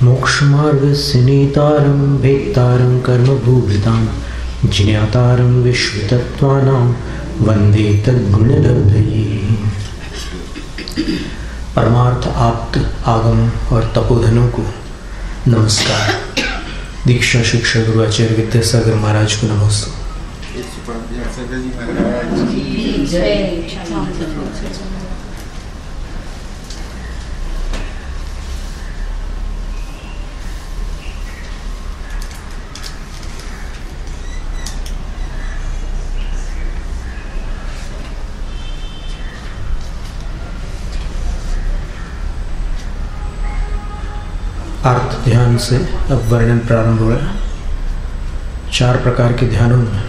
मोक्षमार्गस्य नेतारं भेत्तारं कर्मभूभृतां ज्ञातारं विश्वतत्त्वानां वन्दे तद्गुणलब्धये। परमार्थ आप्त आगम और तपोधनों को नमस्कार। दीक्षा शिक्षा गुरु आचार्य विद्यासागर महाराज को नमस्ते। अर्थ ध्यान से अब वर्णन प्रारंभ हुआ। 4 प्रकार के ध्यानों में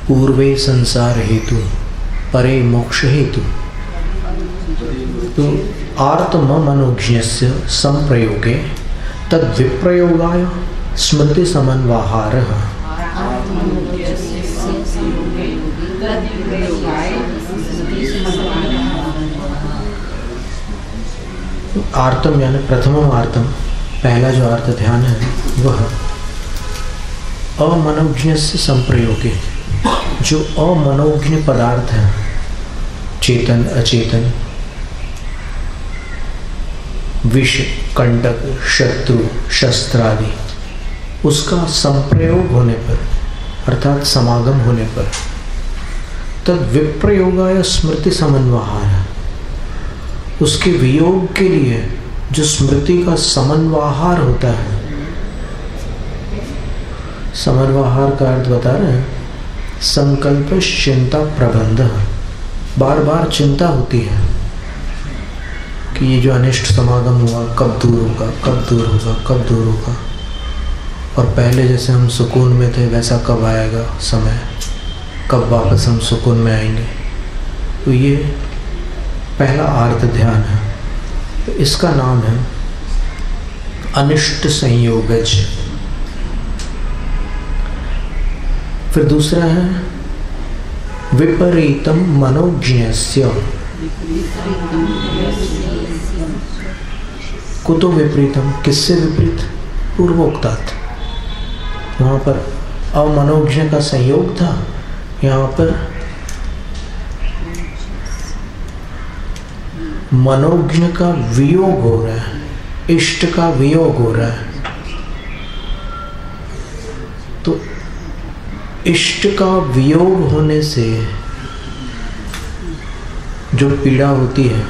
पूर्वे संसार हेतु, परे मोक्ष हेतु। तो आर्तम मनोज्ञस्य संप्रयोगे तद विप्रयोगाय स्मृति समन्वाहारः। आर्तम यानी प्रथमम आर्तम, पहला जो अर्थ ध्यान है वह अमनोज्ञ से संप्रयोगे, जो अमनोज्ञ पदार्थ है, चेतन अचेतन, विष कंटक शत्रु शस्त्र आदि, उसका संप्रयोग होने पर अर्थात समागम होने पर तद विप्रयोगाय स्मृति समन्वाहार, उसके वियोग के लिए जो स्मृति का समन्वाहार होता है। समन्वाहार का अर्थ बता रहे हैं, संकल्प चिंता प्रबंध। बार बार चिंता होती है कि ये जो अनिष्ट समागम हुआ कब दूर होगा, कब दूर होगा, कब दूर होगा, और पहले जैसे हम सुकून में थे वैसा कब आएगा समय, कब वापस हम सुकून में आएंगे। तो ये पहला आर्त ध्यान है। तो इसका नाम है अनिष्ट संयोगज। फिर दूसरा है विपरीतम मनोज्ञस्य। कुतो विपरीतम, किससे विपरीत? पूर्वोक्तात्। वहाँ पर अमनोज्ञ का संयोग था, यहाँ पर मनोज्ञ का वियोग हो रहा है, इष्ट का वियोग हो रहा है। तो इष्ट का वियोग होने से जो पीड़ा होती है,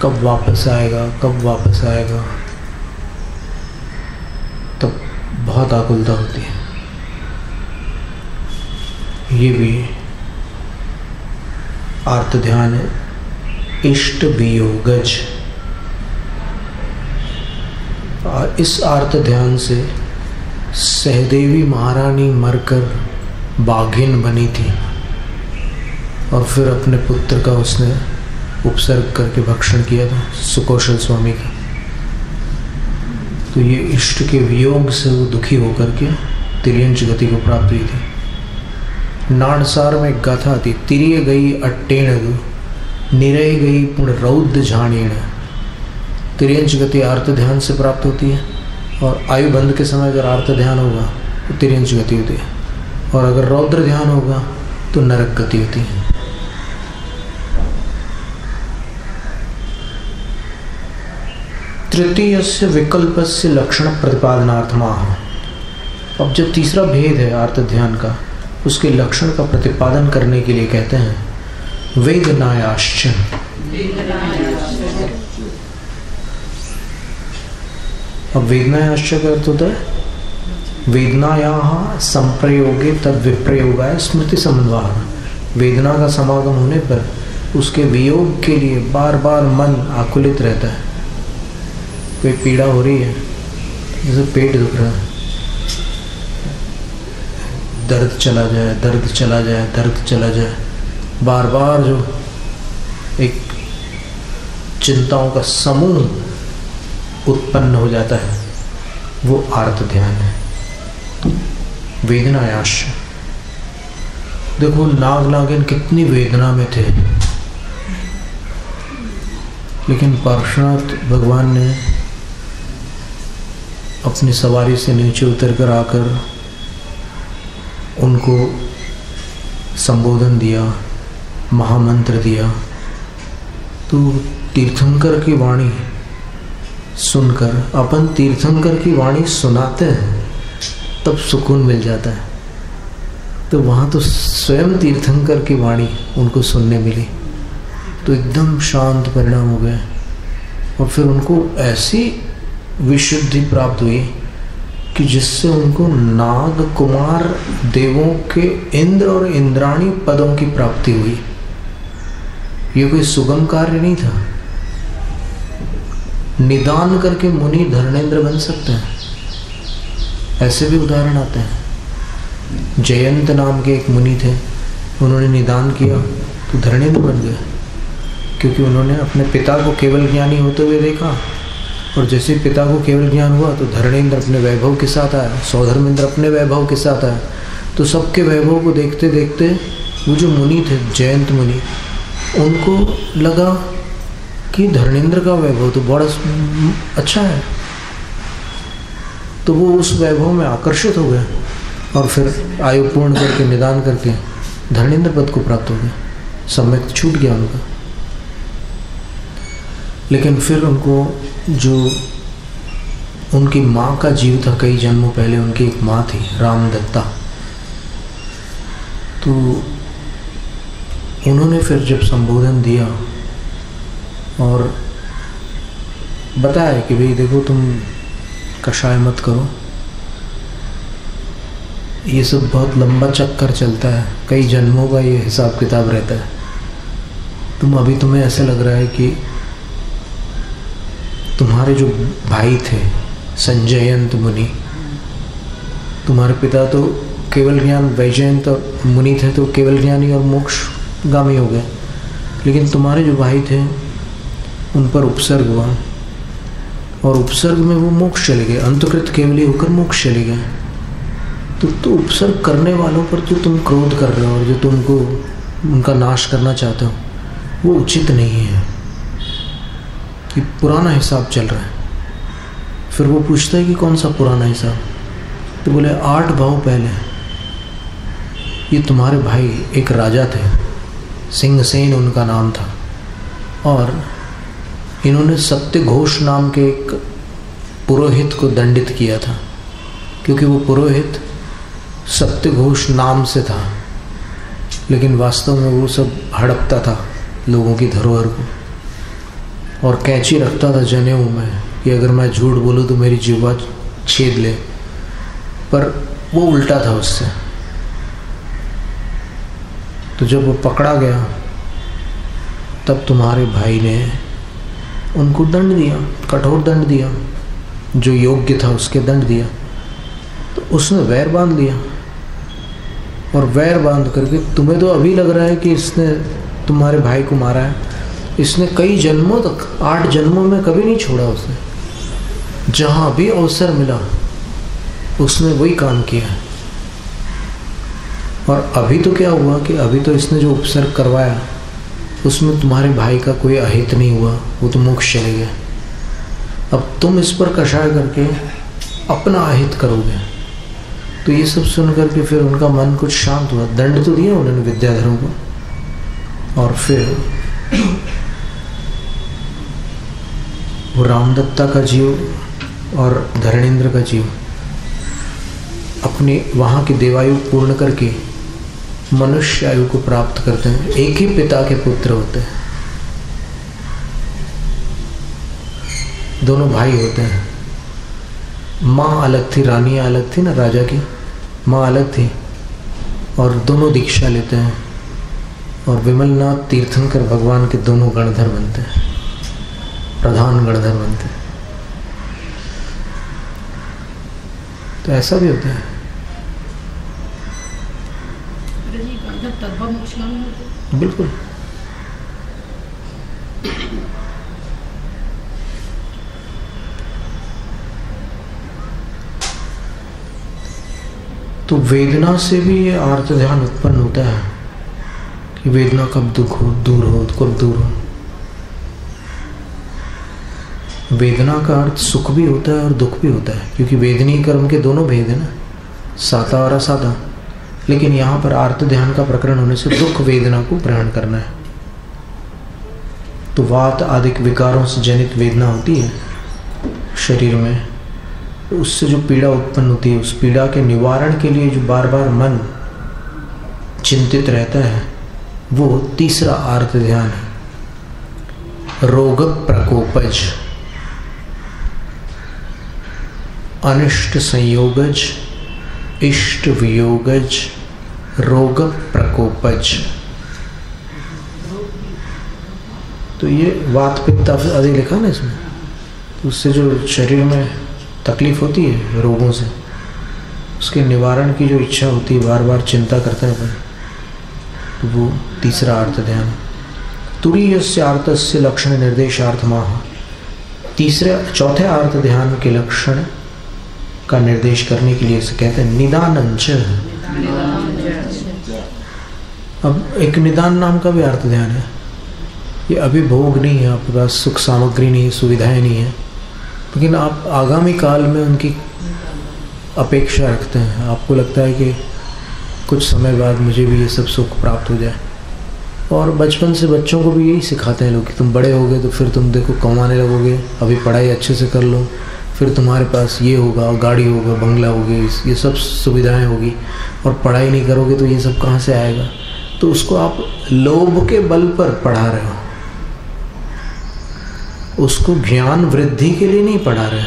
कब वापस आएगा, कब वापस आएगा, तो बहुत आकुलता होती है। ये भी आर्त ध्यान है, इष्ट वियोगज। और इस आर्त ध्यान से सहदेवी महारानी मरकर बाघिन बनी थी और फिर अपने पुत्र का उसने उपसर्ग करके भक्षण किया था, सुकौशल स्वामी का। तो ये इष्ट के वियोग से वो दुखी होकर के तिर्यंच गति को प्राप्त हुई थी। नाणसार में एक गाथा थी, तिरिय गई अट्टेण निरय गई पुण्य रौद्र झाणीण। तिर्यंच गति आर्त ध्यान से प्राप्त होती है, और आयु बंध के समय अगर आर्त ध्यान होगा तो तिर्यंच गति होती है, और अगर रौद्र ध्यान होगा तो नरक गति होती है। तृतीयस्य विकल्पस्य लक्षण प्रतिपादनार्थमाह। अब जो तीसरा भेद है आर्त ध्यान का, उसके लक्षण का प्रतिपादन करने के लिए कहते हैं वेदनायाश्च। अब वेदनायाश्च का अर्थ होता है वेदनायाः संप्रयोगे तद विप्रयोगाय स्मृति समन्वाहार। वेदना का समागम होने पर उसके वियोग के लिए बार बार मन आकुलित रहता है। कोई पीड़ा हो रही है, जैसे पेट दुख रहा है, दर्द चला जाए, दर्द चला जाए, दर्द चला जाए, बार बार जो एक चिंताओं का समूह उत्पन्न हो जाता है, वो आर्त ध्यान है। वेदनायाश। देखो नाग नागिन कितनी वेदना में थे, लेकिन पार्श्वनाथ भगवान ने अपनी सवारी से नीचे उतर कर आकर उनको संबोधन दिया, महामंत्र दिया। तो तीर्थंकर की वाणी सुनकर, अपन तीर्थंकर की वाणी सुनाते हैं तब सुकून मिल जाता है। तो वहाँ तो स्वयं तीर्थंकर की वाणी उनको सुनने मिली, तो एकदम शांत परिणाम हो गए। और फिर उनको ऐसी विशुद्धि प्राप्त हुई कि जिससे उनको नाग कुमार देवों के इंद्र और इंद्राणी पदों की प्राप्ति हुई। ये कोई सुगम कार्य नहीं था। निदान करके मुनि धर्मेंद्र बन सकते हैं, ऐसे भी उदाहरण आते हैं। जयंत नाम के एक मुनि थे, उन्होंने निदान किया तो धर्मेंद्र बन गए, क्योंकि उन्होंने अपने पिता को केवल ज्ञानी होते हुए देखा। और जैसे पिता को केवल ज्ञान हुआ तो धर्मेंद्र अपने वैभव के साथ आया, सौधर्मेंद्र अपने वैभव के साथ आया। तो सबके वैभव को देखते देखते वो जो मुनि थे, जयंत मुनि, उनको लगा कि धर्मेंद्र का वैभव तो बड़ा अच्छा है। तो वो उस वैभव में आकर्षित हो गए और फिर आयु पूर्ण करके निदान करके धर्मेंद्र पद को प्राप्त हो गए। सम्यक छूट गया उनका। लेकिन फिर उनको जो उनकी माँ का जीव था, कई जन्मों पहले उनकी एक माँ थी रामदत्ता। तो उन्होंने फिर जब संबोधन दिया और बताया कि भाई देखो, तुम कषाय मत करो, ये सब बहुत लंबा चक्कर चलता है, कई जन्मों का ये हिसाब किताब रहता है। तुम्हें ऐसा लग रहा है कि तुम्हारे जो भाई थे संजयंत मुनि, तुम्हारे पिता तो केवल ज्ञान वैजयंत मुनि थे, तो केवल ज्ञानी और मोक्षगामी हो गए। लेकिन तुम्हारे जो भाई थे उन पर उपसर्ग हुआ और उपसर्ग में वो मोक्ष चले गए, अंतकृत केवली होकर मोक्ष चले गए। तो उपसर्ग करने वालों पर जो तुम क्रोध कर रहे हो और जो तुमको उनका नाश करना चाहते हो, वो उचित नहीं है। कि पुराना हिसाब चल रहा है। फिर वो पूछता है कि कौन सा पुराना हिसाब? तो बोले 8 भाव पहले ये तुम्हारे भाई एक राजा थे, सिंहसेन उनका नाम था, और इन्होंने सत्यघोष नाम के एक पुरोहित को दंडित किया था, क्योंकि वो पुरोहित सत्यघोष नाम से था, लेकिन वास्तव में वो सब हड़पता था लोगों की धरोहर को, और कैंची रखता था जनेऊ में कि अगर मैं झूठ बोलूँ तो मेरी जीवा छेद ले। पर वो उल्टा था उससे। तो जब वो पकड़ा गया तब तुम्हारे भाई ने उनको दंड दिया, कठोर दंड दिया, जो योग्य था उसके दंड दिया। तो उसने वैर बांध लिया, और वैर बांध करके तुम्हें तो अभी लग रहा है कि इसने तुम्हारे भाई को मारा है, इसने कई जन्मों तक 8 जन्मों में कभी नहीं छोड़ा। उसने जहाँ भी अवसर मिला उसने वही काम किया। और अभी तो क्या हुआ कि अभी तो इसने जो उपसर्ग करवाया उसमें तुम्हारे भाई का कोई अहित नहीं हुआ, वो तो मोक्ष चले गए। अब तुम इस पर कषाय करके अपना अहित करोगे। तो ये सब सुन करके फिर उनका मन कुछ शांत हुआ। दंड तो दिया उन्होंने विद्याधरों को, और फिर वो रामदत्ता का जीव और धर्मेंद्र का जीव अपनी वहाँ की देवायु पूर्ण करके मनुष्य आयु को प्राप्त करते हैं। एक ही पिता के पुत्र होते हैं, दोनों भाई होते हैं। माँ अलग थी, रानियाँ अलग थी ना, राजा की माँ अलग थी, और दोनों दीक्षा लेते हैं। और विमलनाथ तीर्थंकर भगवान के दोनों गणधर बनते हैं, प्रधान गणधर बनते हैं। तो ऐसा भी होता है। बिल्कुल। तो वेदना से भी ये आर्त ध्यान उत्पन्न होता है कि वेदना कब दूर हो, कब दूर हो। वेदना का अर्थ सुख भी होता है और दुख भी होता है, क्योंकि वेदनीय कर्म के दोनों भेद है ना, साता और असाता। लेकिन यहाँ पर आर्त ध्यान का प्रकरण होने से दुख वेदना को ग्रहण करना है। तो वात आदि विकारों से जनित वेदना होती है शरीर में, तो उससे जो पीड़ा उत्पन्न होती है, उस पीड़ा के निवारण के लिए जो बार बार मन चिंतित रहता है, वो तीसरा आर्त ध्यान है। रोग प्रकोपज, अनिष्ट संयोगज, इष्ट वियोगज, रोग प्रकोपज। तो ये वात पित्त आदि लिखा ना इसमें, तो उससे जो शरीर में तकलीफ होती है रोगों से, उसके निवारण की जो इच्छा होती है, बार बार चिंता करते हैं अपन, तो वो तीसरा अर्थ ध्यान। तुरीयस्य अर्थस्य लक्षण निर्देशार्थमाह, चौथे अर्थ ध्यान के लक्षण का निर्देश करने के लिए इसे कहते हैं निदानंच। अब एक निदान नाम का भी अर्थ ध्यान है। ये अभी भोग नहीं है, आपके पास सुख सामग्री नहीं है, सुविधाएं नहीं है, लेकिन आप आगामी काल में उनकी अपेक्षा रखते हैं। आपको लगता है कि कुछ समय बाद मुझे भी ये सब सुख प्राप्त हो जाए। और बचपन से बच्चों को भी यही सिखाते हैं लोग कि तुम बड़े होगे तो फिर तुम देखो कमाने लगोगे, अभी पढ़ाई अच्छे से कर लो, फिर तुम्हारे पास ये होगा, गाड़ी होगा, बंगला होगी, ये सब सुविधाएं होगी, और पढ़ाई नहीं करोगे तो ये सब कहाँ से आएगा। तो उसको आप लोभ के बल पर पढ़ा रहे हो, उसको ज्ञान वृद्धि के लिए नहीं पढ़ा रहे,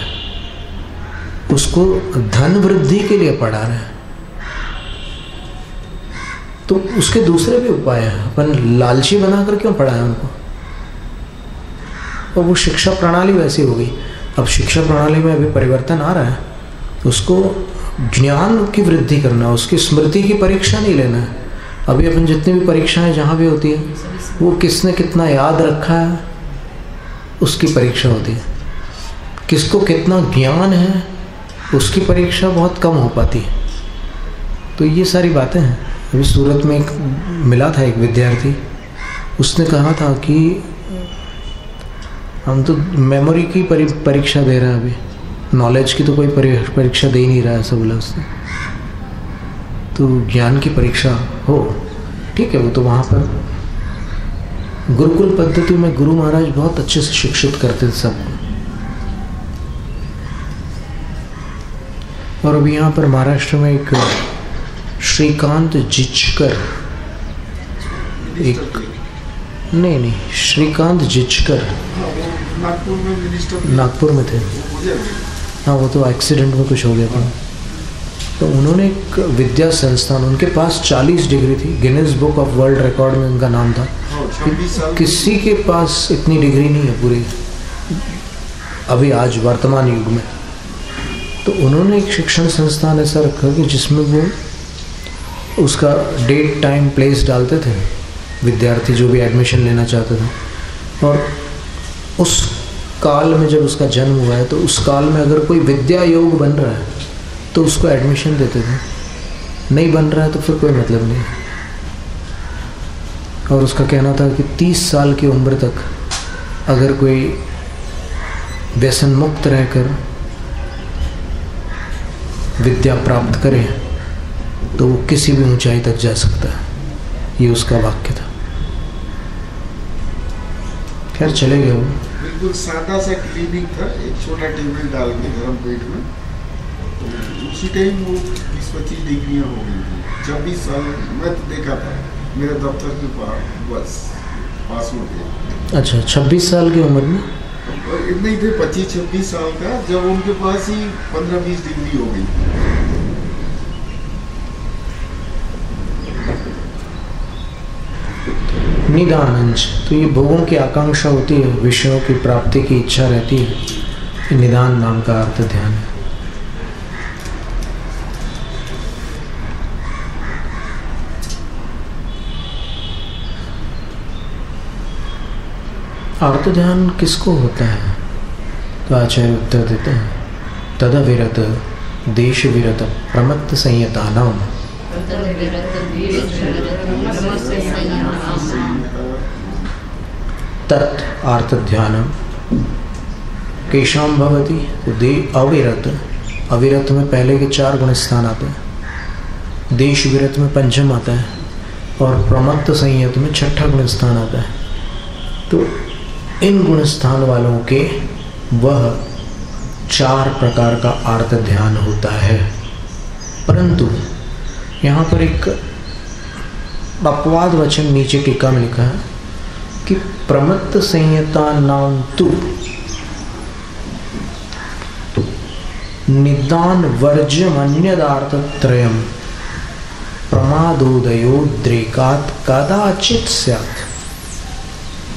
उसको धन वृद्धि के लिए पढ़ा रहे हैं। तो उसके दूसरे भी उपाय हैं, अपन लालची बनाकर क्यों पढ़ाएं उनको। और वो शिक्षा प्रणाली वैसी हो गई। अब शिक्षा प्रणाली में अभी परिवर्तन आ रहा है, उसको ज्ञान की वृद्धि करना, उसकी स्मृति की परीक्षा नहीं लेना है। अभी अपन जितनी भी परीक्षाएं जहाँ भी होती है, वो किसने कितना याद रखा है उसकी परीक्षा होती है, किसको कितना ज्ञान है उसकी परीक्षा बहुत कम हो पाती है। तो ये सारी बातें हैं। अभी सूरत में एक मिला था एक विद्यार्थी, उसने कहा था कि हम तो मेमोरी की परीक्षा दे रहे हैं, अभी नॉलेज की तो कोई परीक्षा दे ही नहीं रहा है, ऐसा बोला उसने। तो ज्ञान की परीक्षा हो, ठीक है, वो तो वहाँ पर गुरुकुल पद्धति में गुरु महाराज बहुत अच्छे से शिक्षित करते थे सबको। और अभी यहाँ पर महाराष्ट्र में एक श्रीकांत जिचकर, एक नहीं श्रीकांत जिचकर नागपुर में थे। हाँ, वो तो एक्सीडेंट में कुछ हो गया था। तो उन्होंने एक विद्या संस्थान, उनके पास 40 डिग्री थी, Guinness book of world record में उनका नाम था। किसी के पास इतनी डिग्री नहीं है पूरी अभी आज वर्तमान युग में। तो उन्होंने एक शिक्षण संस्थान ऐसा रखा कि जिसमें वो उसका डेट टाइम प्लेस डालते थे, विद्यार्थी जो भी एडमिशन लेना चाहते थे। और उस काल में जब उसका जन्म हुआ है, तो उस काल में अगर कोई विद्या योग बन रहा है तो उसको एडमिशन देते थे, नहीं बन रहा है तो फिर कोई मतलब नहीं। और उसका कहना था कि 30 साल की उम्र तक अगर कोई व्यसन मुक्त रहकर विद्या प्राप्त करे तो वो किसी भी ऊंचाई तक जा सकता है, ये उसका वाक्य था। खैर चले गए वो। बिल्कुल सादा सा क्लिनिक था, एक छोटा टेबल डाल के धर्म पेट में, उसी टाइम वो 20-25 डिग्रियाँ हो गई थी। 26 साल मैं तो देखा था मेरे दफ्तर के पास हो गया। अच्छा, 26 साल की उम्र में इतने ही थे, 25-26 साल का, जब उनके पास ही 15-20 डिग्री हो गई। निदानंच, तो ये भोगों की आकांक्षा होती है, विषयों की प्राप्ति की इच्छा रहती है, निदान नाम का अर्थ ध्यान है। अर्थ ध्यान किसको होता है? तो आचार्य उत्तर देते हैं, तदविरत देश विरत प्रमत्त संयतानाम तत् अर्थ ध्यानम केशाम भवती, तो दे अविरत, अविरत में पहले के 4 गुण स्थान आते हैं, देश विरत में 5म आता है और प्रमत्त संयत में 6ठा गुण स्थान आता है। तो इन गुण स्थान वालों के वह 4 प्रकार का आर्त ध्यान होता है। परंतु यहाँ पर एक अपवाद वचन नीचे टीका में लिखा है कि प्रमत्त संयता नाम तु निदान वर्ज्यमन्यदार्थ त्रयम् प्रमादोदयोद्रेकात् कदाचित स्यात्।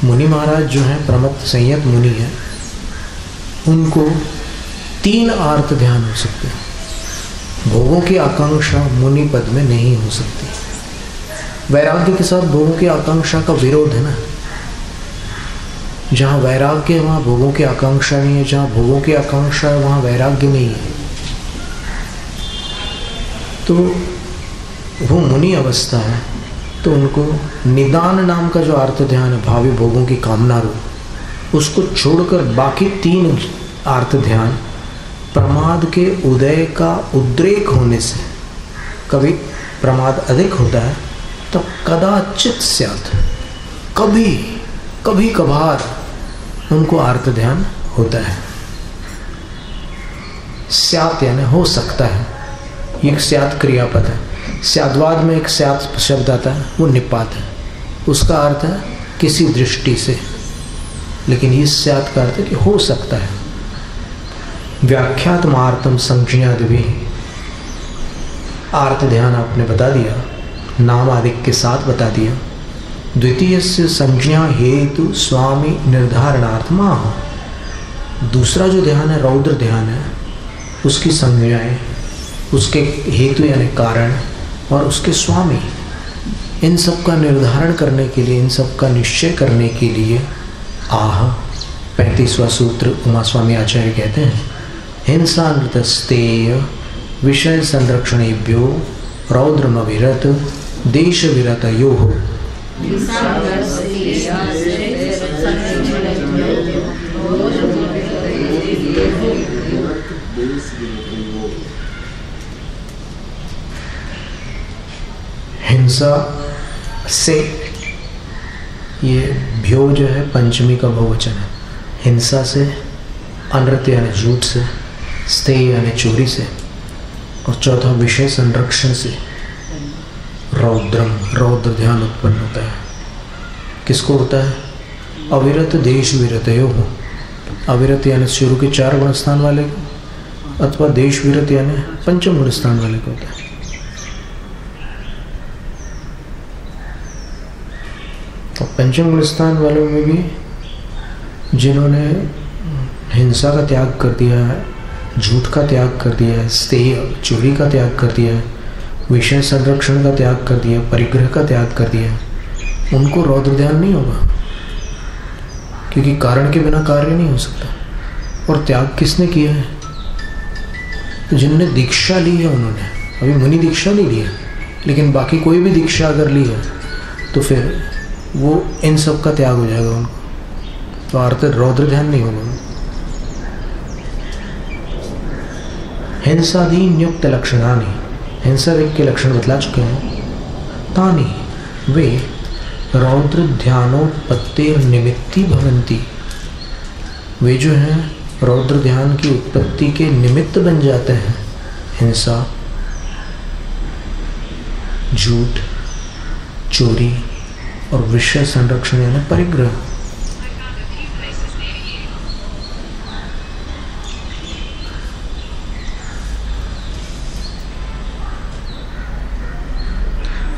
मुनि महाराज जो हैं, प्रमत्त संयत मुनि हैं, उनको 3 आर्त ध्यान हो सकते हैं। भोगों की आकांक्षा मुनि पद में नहीं हो सकती। वैराग्य के साथ भोगों की आकांक्षा का विरोध है ना। जहाँ वैराग्य है वहाँ भोगों की आकांक्षा नहीं है, जहाँ भोगों की आकांक्षा है वहाँ वैराग्य नहीं है। तो वो मुनि अवस्था है, तो उनको निदान नाम का जो आर्त ध्यान है, भावी भोगों की कामना रूप, उसको छोड़कर बाकी 3 आर्त ध्यान प्रमाद के उदय का उद्रेक होने से, कभी प्रमाद अधिक होता है तब कदाचित स्यात्, कभी कभी कभार उनको आर्त ध्यान होता है। स्यात् यानी हो सकता है, ये स्यात् क्रियापद है। स्याद्वाद में एक स्यात् शब्द आता है, वो निपात है, उसका अर्थ है किसी दृष्टि से, लेकिन ये स्यात् का अर्थ है कि हो सकता है। व्याख्यात मार्तम संज्ञादि भी आर्त ध्यान आपने बता दिया, नाम आदि के साथ बता दिया। द्वितीय से संज्ञा हेतु स्वामी निर्धारणार्थ माह। दूसरा जो ध्यान है रौद्र ध्यान है, उसकी संज्ञाएं, उसके हेतु यानी कारण और उसके स्वामी, इन सब का निर्धारण करने के लिए, इन सब का निश्चय करने के लिए आह 35वां सूत्र उमा स्वामी आचार्य कहते हैं, हिंसा नृतस्तेय विषय संरक्षणेभ्यो रौद्रमविरत देश विरतयो। हिंसा से, ये भ्यो जो है पंचमी का बहुवचन है। हिंसा से, अनृत यानी झूठ से, स्थेय यानी चोरी से, और चौथा विषय संरक्षण से रौद्रम, रौद्र ध्यान उत्पन्न होता है। किसको होता है? अविरत देश विरतयो हो। अविरत यानी शुरू के 4 गुण स्थान वाले को, अथवा देश विरत यानी 5म गुण स्थान वाले को होता है। तो 5म गुण स्थान वालों में भी जिन्होंने हिंसा का त्याग कर दिया है, झूठ का त्याग कर दिया है, स्थेय चोरी का त्याग कर दिया है, विषय संरक्षण का त्याग कर दिया, परिग्रह का त्याग कर दिया, उनको रौद्र ध्यान नहीं होगा, क्योंकि कारण के बिना कार्य नहीं हो सकता। और त्याग किसने किया है? तो जिनने दीक्षा ली है उन्होंने। अभी मुनि दीक्षा नहीं ली है, लेकिन बाकी कोई भी दीक्षा अगर ली है तो फिर वो इन सब का त्याग हो जाएगा उनको, तो अर्थ रौद्र ध्यान नहीं होगा। हिंसादीन युक्त लक्षणानि, हिंसा के लक्षण बतला चुके हैं। तानि वे रौद्र ध्यानोत्पत्तिर निमित्ती भवन्ति, वे जो हैं रौद्र ध्यान की उत्पत्ति के निमित्त बन जाते हैं। हिंसा, झूठ, चोरी और विषय संरक्षण यानी परिग्रह।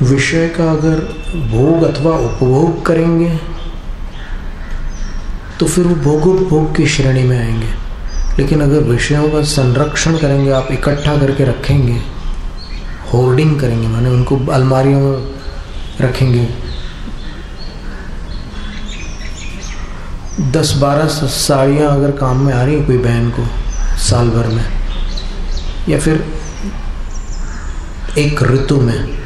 विषय का अगर भोग अथवा उपभोग करेंगे तो फिर वो भोगोपभोग की श्रेणी में आएंगे, लेकिन अगर विषयों का संरक्षण करेंगे, आप इकट्ठा करके रखेंगे, होर्डिंग करेंगे, माने उनको अलमारियों में रखेंगे, 10-12 साड़ियाँ अगर काम में आ रही है कोई बहन को साल भर में, या फिर एक ऋतु में,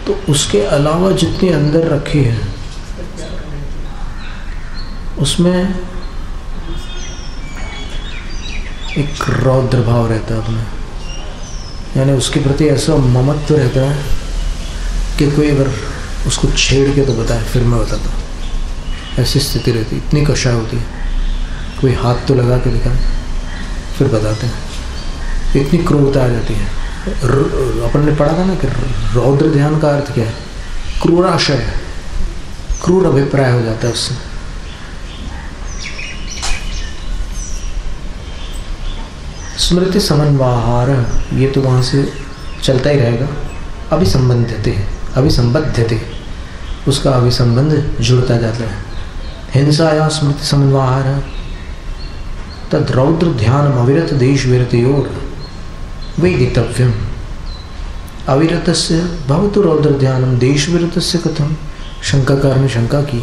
तो उसके अलावा जितने अंदर रखी है उसमें एक रौद्र भाव रहता है अपना, यानी उसके प्रति ऐसा ममत्व रहता है कि कोई अगर उसको छेड़ के तो बताए फिर मैं बताता हूँ, ऐसी स्थिति रहती है। इतनी कषाय होती है, कोई हाथ तो लगा के दिखाए फिर बताते हैं, इतनी क्रूरता आ जाती है। अपन ने पढ़ा था ना कि रौद्र ध्यान का अर्थ क्या है? क्रूराशय, क्रूर अभिप्राय हो जाता है उससे। स्मृति समन्वाहार, ये तो वहाँ से चलता ही रहेगा। अभिसंबद्धते, उसका अभिसंबंध जुड़ता जाता है। हिंसा या स्मृति समन्वाहार तद रौद्र ध्यान अविरत देश विरतयोर वेदितव्यम। अविरतस्य भवतु रौद्र ध्यानम देश विरतस्य कथम। शंकाकार ने शंका की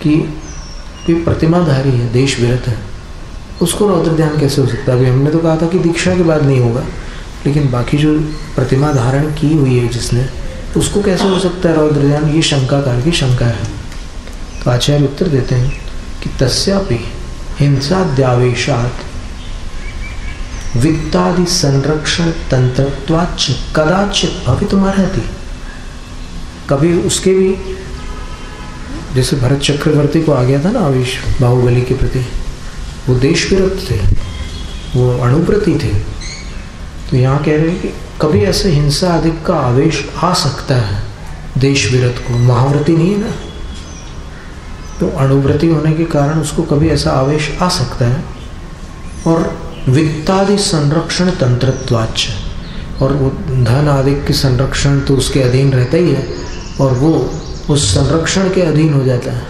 कि ये प्रतिमाधारी है, देश विरत है, उसको रौद्र ध्यान कैसे हो सकता है? अभी हमने तो कहा था कि दीक्षा के बाद नहीं होगा, लेकिन बाकी जो प्रतिमा धारण की हुई है जिसने, उसको कैसे हो सकता है रौद्र ध्यान? ये शंकाकार की शंका है। तो आचार्य उत्तर देते हैं कि तस्यापि हिंसाद्यावेशात् वित्तादि संरक्षण तंत्रत्वाच्च कदाचित भवितुमर्हति। कभी उसके भी, जैसे भरत चक्रवर्ती को आ गया था ना आवेश बाहुबली के प्रति, वो देश विरत थे, वो अणुव्रती थे। तो यहाँ कह रहे हैं कि कभी ऐसे हिंसा आदि का आवेश आ सकता है देश विरत को, महाव्रती नहीं है ना, तो अणुव्रती होने के कारण उसको कभी ऐसा आवेश आ सकता है। और वित्तादि संरक्षण तंत्रत्वाच्च, और वो धन आदि के संरक्षण तो उसके अधीन रहता ही है, और वो उस संरक्षण के अधीन हो जाता है।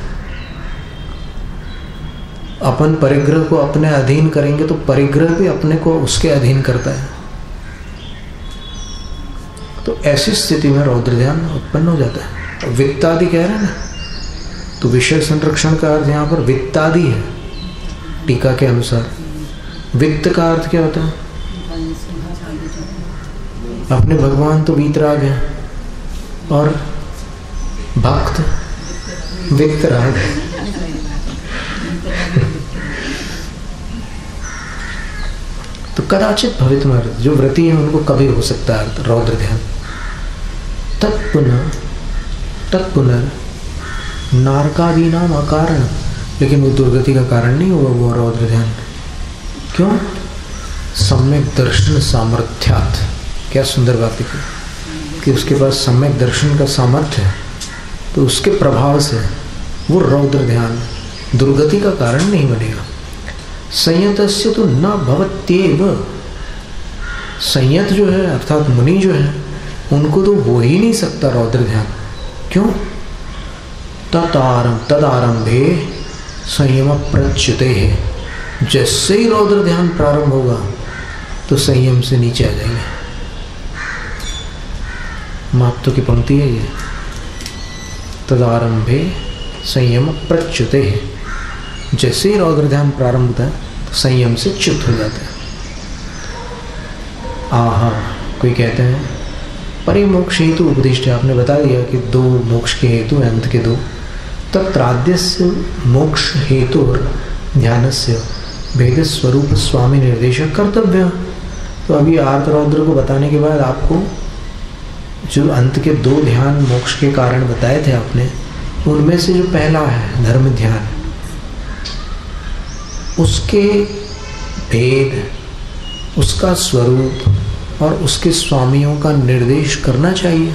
अपन परिग्रह को अपने अधीन करेंगे तो परिग्रह भी अपने को उसके अधीन करता है। तो ऐसी स्थिति में रौद्र ध्यान उत्पन्न हो जाता है। वित्तादि कह रहे हैं ना, तो विषय संरक्षण का अर्थ यहाँ पर वित्तादि है टीका के अनुसार। वित्त का अर्थ क्या होता है? अपने भगवान तो वीतराग है और भक्त वित्तराग है। तो कदाचित भवितुमर्हति, जो व्रती है उनको कभी हो सकता है रौद्र ध्यान। तत्पुनः नारकादीनाम अकारण, लेकिन वो दुर्गति का कारण नहीं हुआ वो रौद्र ध्यान। क्यों? सम्यक दर्शन सामर्थ्यात्। क्या सुंदर बात लिखी कि उसके पास सम्यक दर्शन का सामर्थ्य है, तो उसके प्रभाव से वो रौद्र ध्यान दुर्गति का कारण नहीं बनेगा। संयतस्य तो न भवत्येव, संयत जो है अर्थात मुनि जो है उनको तो हो ही नहीं सकता रौद्र ध्यान। क्यों? तदारंभे संयम प्रच्युते है। जैसे ही रौद्र ध्यान प्रारंभ होगा तो संयम से नीचे आ जाएंगे। महत्व की पंक्ति है ये, तदारंभे संयम प्रच्युते है। जैसे ही रौद्र ध्यान प्रारंभ होता है तो संयम से च्युत हो जाता है। आहा, कोई कहते हैं परिमोक्ष हेतु उपदिष्ट, आपने बता दिया कि दो मोक्ष के हेतु हैं, अंत के दो। तत्राद्यस्य मोक्ष हेतु ध्यानस्य भेद स्वरूप स्वामी निर्देशक कर्तव्य। तो अभी आर्त रौद्र को बताने के बाद आपको जो अंत के दो ध्यान मोक्ष के कारण बताए थे आपने, उनमें से जो पहला है धर्म ध्यान, उसके भेद, उसका स्वरूप और उसके स्वामियों का निर्देश करना चाहिए।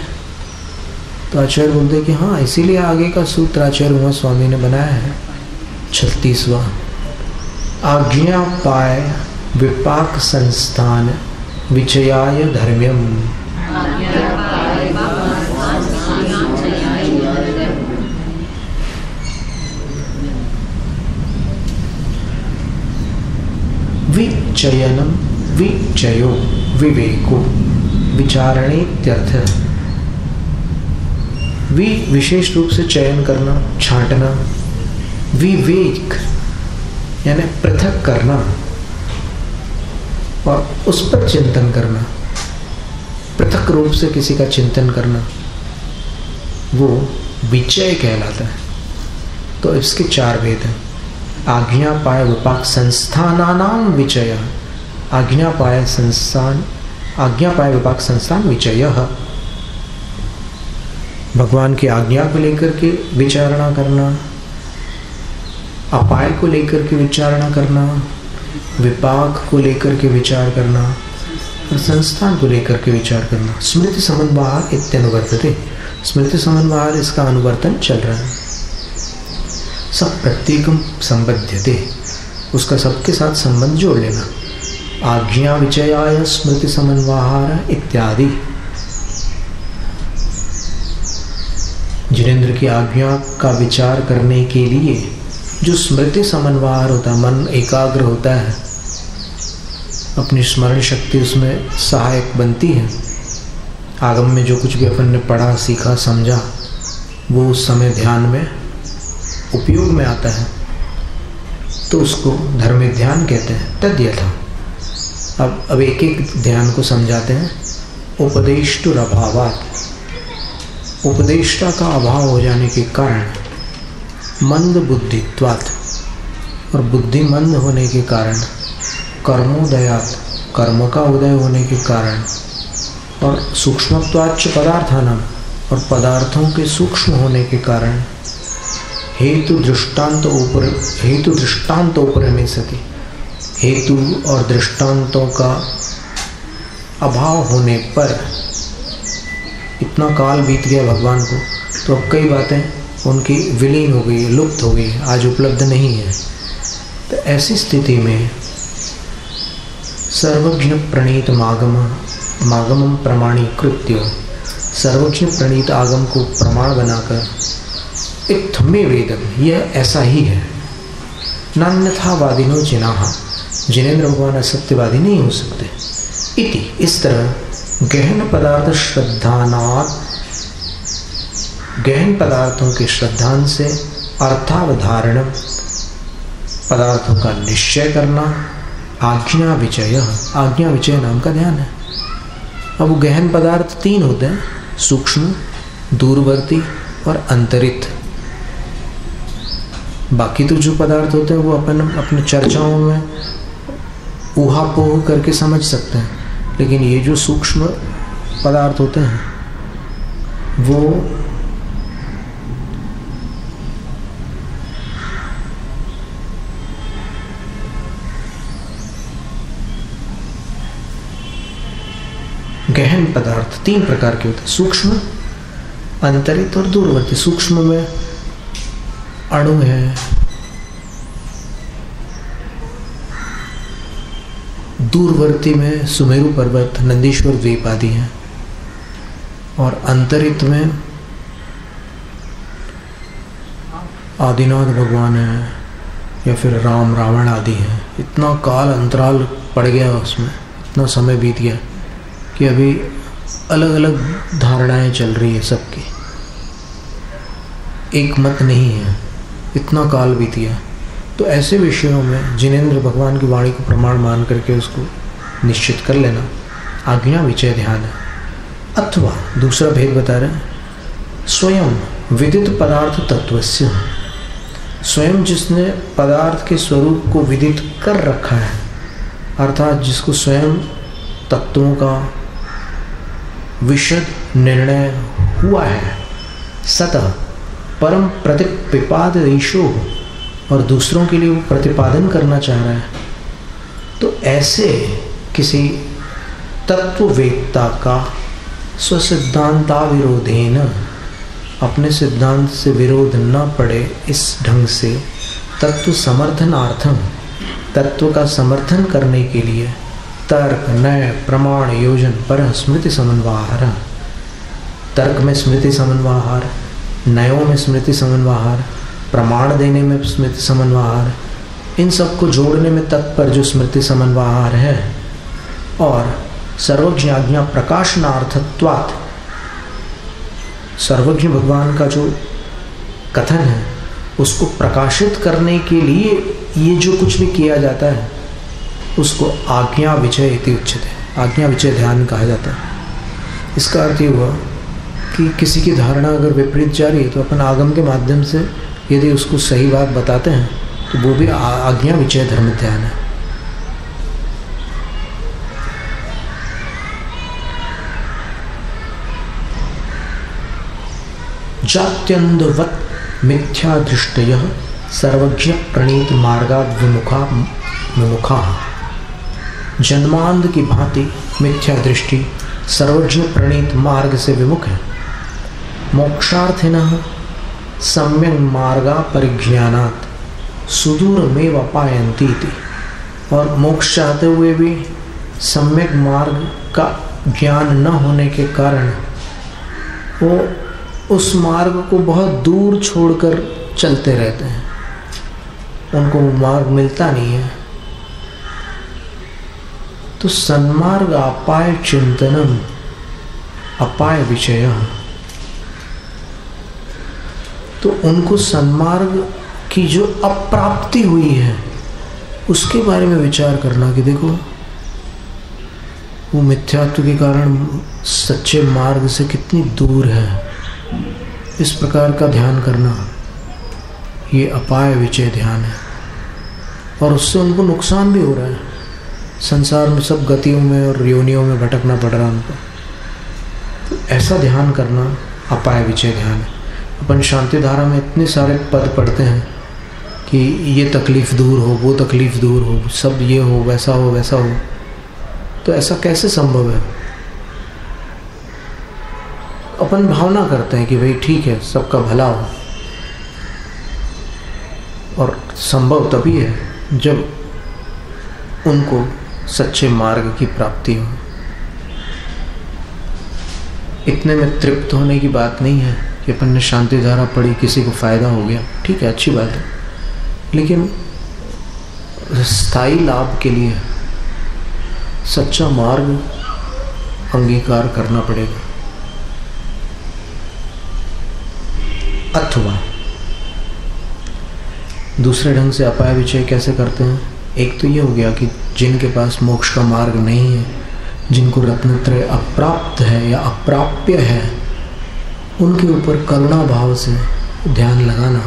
तो आचार्य बोलते कि हाँ, इसीलिए आगे का सूत्र आचार्य उमा स्वामी ने बनाया है 36वां। आज्ञा पाय विपाक संस्थान विचयाय धर्म्यम। विचयनम विचयो विवेको विचारणेत्यर्थ। विशेष रूप से चयन करना, छांटना, विवेक यानी पृथक करना और उस पर चिंतन करना, पृथक रूप से किसी का चिंतन करना, वो विचय कहलाता है। तो इसके चार भेद हैं। आज्ञा पाय विपाक संस्थानानाम विचय, आज्ञापाय विपाक संस्थान विचयः, भगवान की आज्ञा को लेकर के विचारणा करना, अपाय को लेकर के विचारणा करना, विपाक को लेकर के विचार करना और संस्थान को लेकर के विचार करना। स्मृति समन्वय इत्यनुवर्तते, स्मृति समन्वय इसका अनुवर्तन चल रहा है। सब प्रत्येकम संबध्यते, उसका सबके साथ संबंध जोड़ लेना। आज्ञा विचयाय स्मृति समन्वय इत्यादि, जिनेंद्र की आज्ञा का विचार करने के लिए जो स्मृति समन्वय होता है, मन एकाग्र होता है, अपनी स्मरण शक्ति उसमें सहायक बनती है। आगम में जो कुछ भी अपन ने पढ़ा, सीखा, समझा, वो उस समय ध्यान में उपयोग में आता है, तो उसको धर्म ध्यान कहते हैं। तद्यथा, अब एक एक ध्यान को समझाते हैं। उपदेष्टुर अभावात्, उपदेष्टा का अभाव हो जाने के कारण, मंद बुद्धित्वात्, और बुद्धि मंद होने के कारण, कर्मोदयात्, कर्म का उदय होने के कारण, और सूक्ष्मत्वाच्च पदार्थानां, और पदार्थों के सूक्ष्म होने के कारण, हेतु दृष्टांत उपरमे सति, हेतु और दृष्टांतों का अभाव होने पर, इतना काल बीत गया भगवान को, तो अब कई बातें उनकी विलीन हो गई, लुप्त हो गई, आज उपलब्ध नहीं है। तो ऐसी स्थिति में सर्वज्ञ प्रणीत मागमम प्रमाणीकृत्य, सर्वज्ञ प्रणीत आगम को प्रमाण बनाकर, इत्थमे वेदम, यह ऐसा ही है। नान्यथावादिनो जिनाह, जिनेंद्र भगवान असत्यवादी नहीं हो सकते। इति, इस तरह गहन पदार्थ श्रद्धानात्, गहन पदार्थों के श्रद्धान से अर्थावधारण, पदार्थों का निश्चय करना, आज्ञा विचय, आज्ञा विचय नाम का ध्यान है। अब वो गहन पदार्थ तीन होते हैं, सूक्ष्म, दूरवर्ती और अंतरित। बाकी तो जो पदार्थ होते हैं वो अपन अपने चर्चाओं में ऊहापोह करके समझ सकते हैं, लेकिन ये जो सूक्ष्म पदार्थ होते हैं वो गहन पदार्थ तीन प्रकार के होते हैं, सूक्ष्म, अंतरित और दूरवर्ती। सूक्ष्म में अणु है, दूरवर्ती में सुमेरु पर्वत, नंदीश्वर द्वीप आदि हैं, और अंतरित में आदिनाथ भगवान है या फिर राम रावण आदि हैं। इतना काल अंतराल पड़ गया उसमें, इतना समय बीत गया कि अभी अलग अलग धारणाएं चल रही है सबकी, एक मत नहीं है, इतना काल बीत गया। तो ऐसे विषयों में जिनेंद्र भगवान की वाणी को प्रमाण मान करके उसको निश्चित कर लेना, आज्ञा विचय ध्यान है। अथवा दूसरा भेद बता रहे हैं, स्वयं विदित पदार्थ तत्वस्य, स्वयं जिसने पदार्थ के स्वरूप को विदित कर रखा है, अर्थात जिसको स्वयं तत्वों का विशद निर्णय हुआ है, सतः परम प्रतिपादयिषु, और दूसरों के लिए वो प्रतिपादन करना चाह रहा है, तो ऐसे किसी तत्ववेत्ता का स्वसिद्धांता विरोधेन, अपने सिद्धांत से विरोध न पड़े इस ढंग से, तत्व समर्थनार्थम, तत्व का समर्थन करने के लिए, तर्क, नय, प्रमाण, योजन पर स्मृति समन्वय, तर्क में स्मृति समन्वय, नयों में स्मृति समन्वय, प्रमाण देने में स्मृति समन्वय, इन सब को जोड़ने में तत्पर जो स्मृति समन्वय है, और सर्वज्ञ आज्ञा प्रकाशनार्थत्वात्, सर्वज्ञ भगवान का जो कथन है उसको प्रकाशित करने के लिए ये जो कुछ भी किया जाता है उसको आज्ञा विचय इति उच्यते, आज्ञा विचय ध्यान कहा जाता है। इसका अर्थ ये हुआ कि किसी की धारणा अगर विपरीत जा रही है तो अपन आगम के माध्यम से यदि उसको सही बात बताते हैं तो वो भी आज्ञा विचय धर्म ध्यान है। पाश्चात्यंदवत् मिथ्या दृष्टयः सर्वज्ञ प्रणीत मार्गाद विमुखा। जन्मांध की भांति मिथ्या दृष्टि सर्वज्ञ प्रणीत मार्ग से विमुख है। मोक्षार्थिनः सम्यक् मार्गा परिज्ञानात् सुदूरमेव पायन्ति इति। और मोक्ष चाहते हुए भी सम्यक मार्ग का ज्ञान न होने के कारण वो उस मार्ग को बहुत दूर छोड़कर चलते रहते हैं, उनको वो मार्ग मिलता नहीं है। तो सन्मार्ग अपाय चिंतनम अपाय विषय, तो उनको सन्मार्ग की जो अप्राप्ति हुई है उसके बारे में विचार करना कि देखो वो मिथ्यात्व के कारण सच्चे मार्ग से कितनी दूर है, इस प्रकार का ध्यान करना ये अपाय विचय ध्यान है। और उससे उनको नुकसान भी हो रहा है, संसार में सब गतियों में और योनियों में भटकना पड़ रहा है उनको। तो ऐसा ध्यान करना अपाय विचय ध्यान है। अपन शांति धारा में इतने सारे पद पढ़ते हैं कि ये तकलीफ़ दूर हो, वो तकलीफ़ दूर हो, सब ये हो, वैसा हो, वैसा हो। तो ऐसा कैसे संभव है? अपन भावना करते हैं कि भाई ठीक है, सबका भला हो, और संभव तभी है जब उनको सच्चे मार्ग की प्राप्ति हो। इतने में तृप्त होने की बात नहीं है कि अपन ने शांति धारा पढ़ी, किसी को फ़ायदा हो गया, ठीक है, अच्छी बात है, लेकिन स्थायी लाभ के लिए सच्चा मार्ग अंगीकार करना पड़ेगा। अथवा दूसरे ढंग से अपाय विचय कैसे करते हैं? एक तो ये हो गया कि जिनके पास मोक्ष का मार्ग नहीं है, जिनको रत्नत्रय अप्राप्त है या अप्राप्य है, उनके ऊपर करुणा भाव से ध्यान लगाना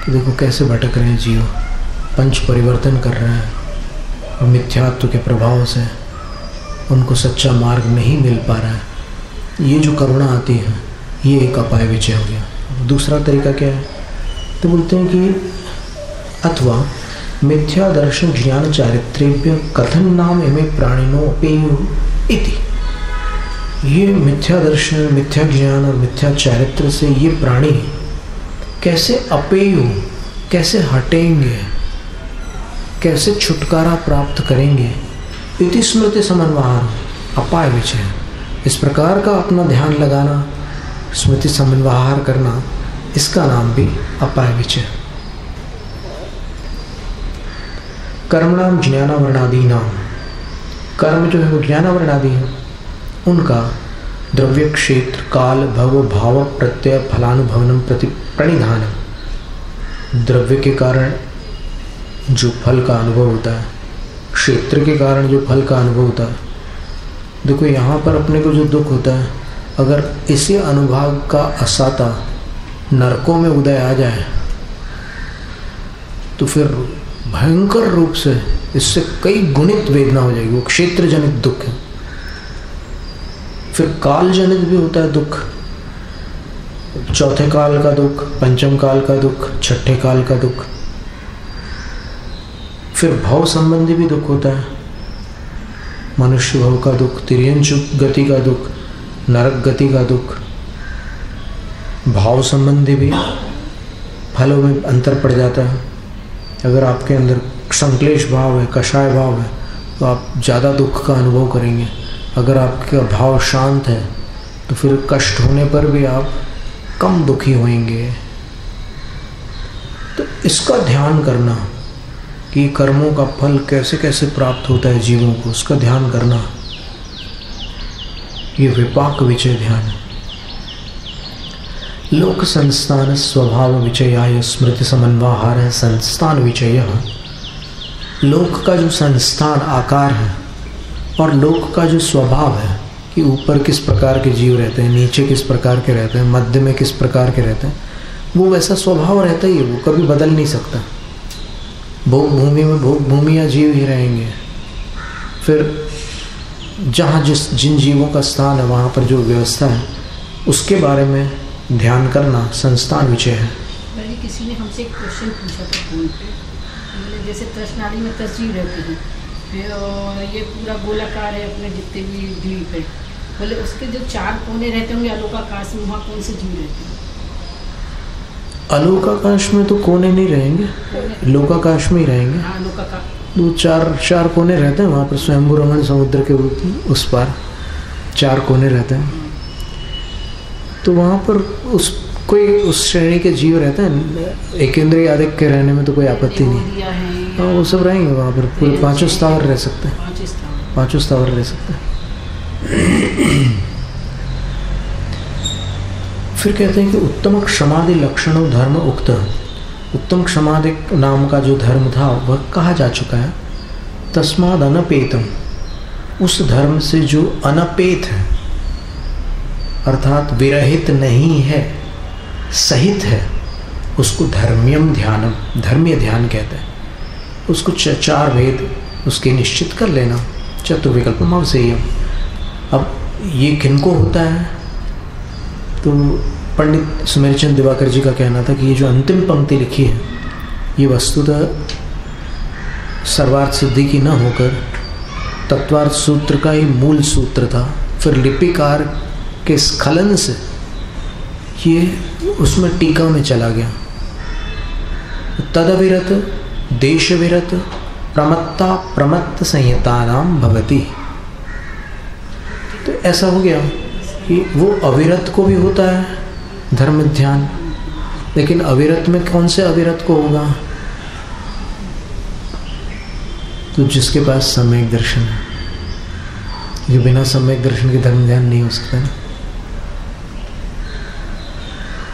कि देखो कैसे भटक रहे हैं जीव, पंच परिवर्तन कर रहे हैं और मिथ्यात्व के प्रभाव से उनको सच्चा मार्ग नहीं मिल पा रहा है। ये जो करुणा आती है ये एक अपाय विचय हो गया। दूसरा तरीका क्या है? तो बोलते हैं कि अथवा मिथ्या दर्शन ज्ञान चारित्र्येभ्य कथन नाम इमे प्राणिनो अपेयु इति। ये मिथ्या दर्शन, मिथ्या ज्ञान और मिथ्या चारित्र से ये प्राणी कैसे अपेयु, कैसे हटेंगे, कैसे छुटकारा प्राप्त करेंगे? इति स्मृति समन्वहार अपाय विचय। इस प्रकार का अपना ध्यान लगाना, स्मृति समन्वहार करना, इसका नाम भी अपाय विचय। कर्मणाम ज्ञानावरणादि नाम, कर्म जो है वो ज्ञानावरणादि है, उनका द्रव्य क्षेत्र काल भव भाव प्रत्यय फलानुभवनम प्रति प्रणिधानम। द्रव्य के कारण जो फल का अनुभव होता है, क्षेत्र के कारण जो फल का अनुभव होता है। देखो यहाँ पर अपने को जो दुख होता है, अगर इसी अनुभाग का असाता नरकों में उदय आ जाए तो फिर भयंकर रूप से इससे कई गुणित वेदना हो जाएगी। वो क्षेत्र जनित दुख है। फिर काल जनित भी होता है दुख, चौथे काल का दुख, पंचम काल का दुख, छठे काल का दुख। फिर भव संबंधी भी दुख होता है, मनुष्य भव का दुख, तिर्यंच गति का दुख, नरक गति का दुख। भाव संबंधी भी फलों में अंतर पड़ जाता है। अगर आपके अंदर संक्लेश भाव है, कषाय भाव है, तो आप ज़्यादा दुख का अनुभव करेंगे। अगर आपका भाव शांत है तो फिर कष्ट होने पर भी आप कम दुखी होंगे। तो इसका ध्यान करना कि कर्मों का फल कैसे कैसे प्राप्त होता है जीवों को, उसका ध्यान करना, ये विपाक विचय ध्यान है। लोक संस्थान स्वभाव विचयाय स्मृति समन्वहार है संस्थान विचय। लोक का जो संस्थान आकार है और लोक का जो स्वभाव है कि ऊपर किस प्रकार के जीव रहते हैं, नीचे किस प्रकार के रहते हैं, मध्य में किस प्रकार के रहते हैं, वो वैसा स्वभाव रहता ही है, वो कभी बदल नहीं सकता। भोग भूमि में भोग भूमि या जीव ही रहेंगे। फिर जहाँ जिन जीवों का स्थान है वहाँ पर जो व्यवस्था है उसके बारे में ध्यान करना संस्थान विषय है। पहले किसी ने हमसे एक क्वेश्चन पूछा था फोन पे, मतलब जैसे तृष्णाली में 10 जीव रहते हैं, फिर ये पूरा गोलाकार है अपने जितने भी द्वीप है, बोले उसके जो 4 कोने रहते होंगे अलोकाकाश में, वहाँ कौन से जीव रहते हैं? अलोकाकाश में तो कोने नहीं रहेंगे, लोकाकाश में ही रहेंगे। हाँ, लोकाकाश 4 कोने रहते हैं वहाँ पर। स्वयंभू रमण समुद्र के उस पार 4 कोने रहते हैं, तो वहाँ पर उस श्रेणी के जीव रहते हैं। एकेंद्रिय आदिक के रहने में तो कोई आपत्ति नहीं। हाँ, वो सब रहेंगे वहाँ पर। पूरे 5 स्थावर रह सकते हैं, 5 स्थावर रह सकते हैं। फिर कहते हैं कि उत्तम क्षमादि लक्षणों धर्म उक्त। उत्तम क्षमादि नाम का जो धर्म था वह कहा जा चुका है। तस्माद अनपेतम, उस धर्म से जो अनपेत है अर्थात विरहित नहीं है, सहित है, उसको धर्म्यम ध्यानम, धर्मीय ध्यान कहते हैं। उसको 4 भेद उसके निश्चित कर लेना। चतुर्विकल्पम अवसेयम। अब ये किनको होता है? तो पंडित सुमेरचंद दिवाकर जी का कहना था कि ये जो अंतिम पंक्ति लिखी है ये वस्तुतः सर्वार्थ सिद्धि की न होकर तत्वार्थ सूत्र का ही मूल सूत्र था। फिर लिपिकार के स्खलन से ये उसमें टीका में चला गया। तदविरत देशविरत प्रमत्ता प्रमत्त संहितानाम भवति। तो ऐसा हो गया कि वो अविरत को भी होता है धर्म ध्यान, लेकिन अविरत में कौन से अविरत को होगा? तो जिसके पास सम्यक दर्शन है। ये बिना सम्यक दर्शन के धर्म ध्यान नहीं हो सकता ना।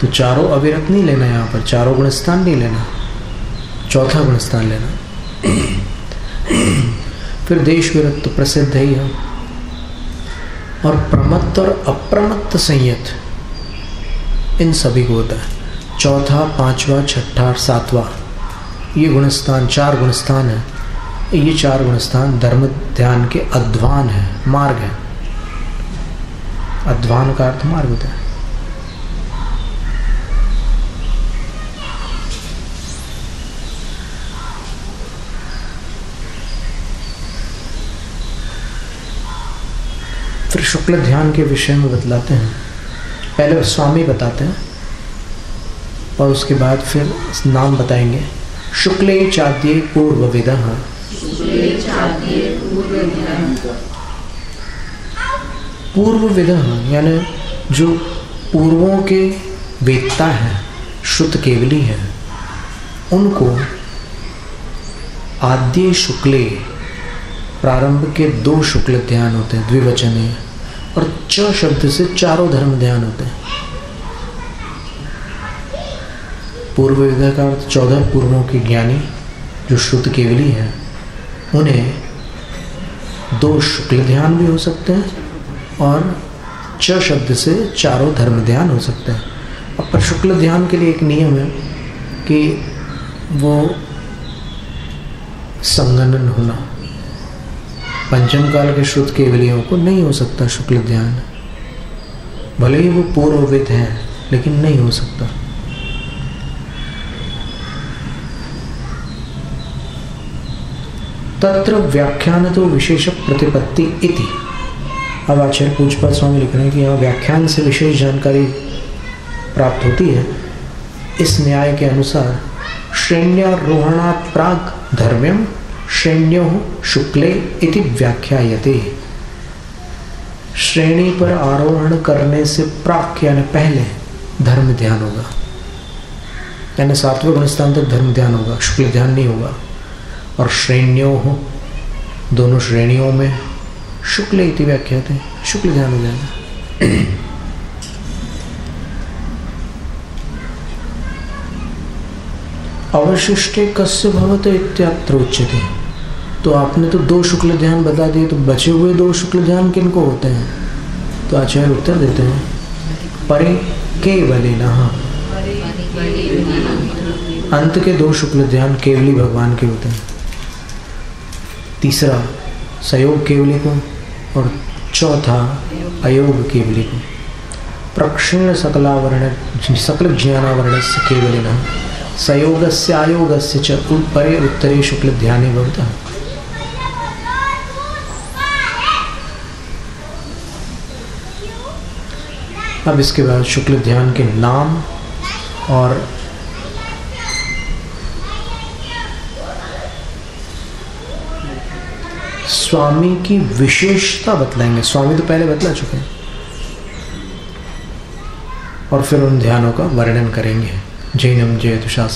तो 4 अविरत नहीं लेना, यहाँ पर 4 गुणस्थान नहीं लेना, 4था गुणस्थान लेना। फिर देश विरत तो प्रसिद्ध है ही है। और प्रमत्त और अप्रमत्त संयत, इन सभी को होता है। 4था, 5वां, 6ठा और 7वां ये गुणस्थान, 4 गुणस्थान है। ये 4 गुणस्थान धर्म ध्यान के अध्वान है, मार्ग है। अध्वान का अर्थ मार्ग होता है। फिर शुक्ल ध्यान के विषय में बतलाते हैं। पहले स्वामी बताते हैं और उसके बाद फिर नाम बताएंगे। शुक्ले चाद्ये पूर्वविदः। पूर्वविदः यानी जो पूर्वों के वेत्ता हैं, श्रुत केवली हैं, उनको आद्य शुक्ले, प्रारंभ के 2 शुक्ल ध्यान होते हैं, द्विवचन है, और च शब्द से 4 धर्म ध्यान होते हैं। पूर्व विद्या का अर्थ 14 पूर्वों के ज्ञानी जो श्रुत केवली है, उन्हें 2 शुक्ल ध्यान भी हो सकते हैं और च शब्द से 4 धर्म ध्यान हो सकते हैं। अब पर शुक्ल ध्यान के लिए एक नियम है कि वो संगणन होना। पंचम काल के श्रुत केवलियों को नहीं हो सकता शुक्ल ध्यान, भले ही वो पूर्वविद हैं, लेकिन नहीं हो सकता। तत्र व्याख्यान तो विशेष प्रतिपत्ति इति। अब आचार्य पूज्यपाद स्वामी लिख रहे हैं कि यहाँ व्याख्यान से विशेष जानकारी प्राप्त होती है। इस न्याय के अनुसार श्रेण्यारोहणात् प्राग धर्म्यम श्रेण्यो शुक्ले इति व्याख्यायते। श्रेणी पर आरोहण करने से प्राक यानी पहले धर्म ध्यान होगा, यानी 7वें गुणस्थान तक धर्म ध्यान होगा, शुक्ल ध्यान नहीं होगा। और श्रेण्यो दोनों श्रेणियों में शुक्ल इति व्याख्याते, शुक्ल ध्यान हो जाएगा। अवशिष्टे कस्य भवते इत्यत्र उच्यते। तो आपने तो 2 शुक्ल ध्यान बता दिए, तो बचे हुए 2 शुक्ल ध्यान किनको होते हैं? तो आचार्य उत्तर देते हैं परे केवलिनः। अंत के 2 शुक्ल ध्यान केवली भगवान के होते हैं। तीसरा सहयोग केवली को और चौथा अयोग केवली को। प्रक्षिण्य सकलावरण सकल ज्ञानावरणस्य केवलिनः संयोगस्य आयोगस्य च परे उत्तरे शुक्ल ध्याने भवतः। अब इसके बाद शुक्ल ध्यान के नाम और स्वामी की विशेषता बतलाएंगे। स्वामी तो पहले बतला चुके हैं, और फिर उन ध्यानों का वर्णन करेंगे। जैनम जयतु शास्त्र।